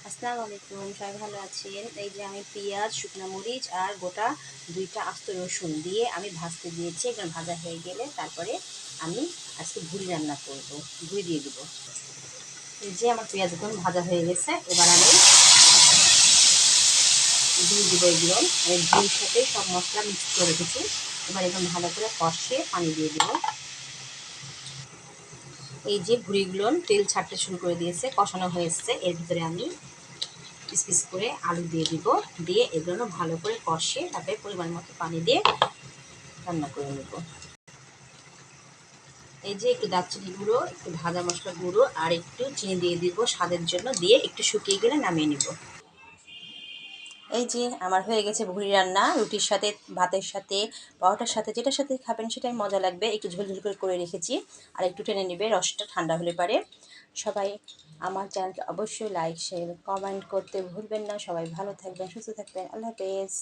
আসসালামু আলাইকুম, সবাই ভালো আছেন? এই যে আমি পেঁয়াজ, শুকনো মরিচ আর গোটা 2টা আস্ত রসুন দিয়ে আমি ভাজতে দিয়েছি। এবার ভাজা হয়ে গেলে তারপরে আমি আজকে ভুড়ি রান্না করব, ভুড়ি দিয়ে দেবো। এই যে আমার পেঁয়াজ একদম ভাজা হয়ে গেছে। এবার আমি দিয়ে দেবো এগুলো। আমি ভুড়ির সাথে সব মশলা মিক্স করে রেখেছি। এবার একদম ভালো করে কষিয়ে পানি দিয়ে দেবো। এই যে ভুড়িগুলো তেল ছাড়তে শুরু করে দিয়েছে, কষানো হয়ে এসছে। এর ভিতরে আমি পিস পিস করে আলু দিয়ে দিব, দিয়ে এগুলো ভালো করে কষিয়ে তারপরে পরিমাণ মতো পানি দিয়ে রান্না করে নেব। এই যে একটু দারচিনি গুঁড়ো, একটু ভাজা মশলা গুঁড়ো আর একটু চিনি দিয়ে দিব স্বাদের জন্য, দিয়ে একটু শুকিয়ে গেলে নামিয়ে নেব। এই যে আমার হয়ে গেছে ভুড়ি রান্না। রুটির সাথে, ভাতের সাথে, পরোটার সাথে, যেটার সাথে খাবেন সেটাই মজা লাগবে। একটু ঝোল করে রেখেছি, আর একটু টেনে নেবে, রসটা ঠান্ডা হলে পারে। সবাই আমার চ্যানেলকে অবশ্যই লাইক, শেয়ার, কমেন্ট করতে ভুলবেন না। সবাই ভালো থাকবেন, সুস্থ থাকবেন। আল্লাহ হাফেজ।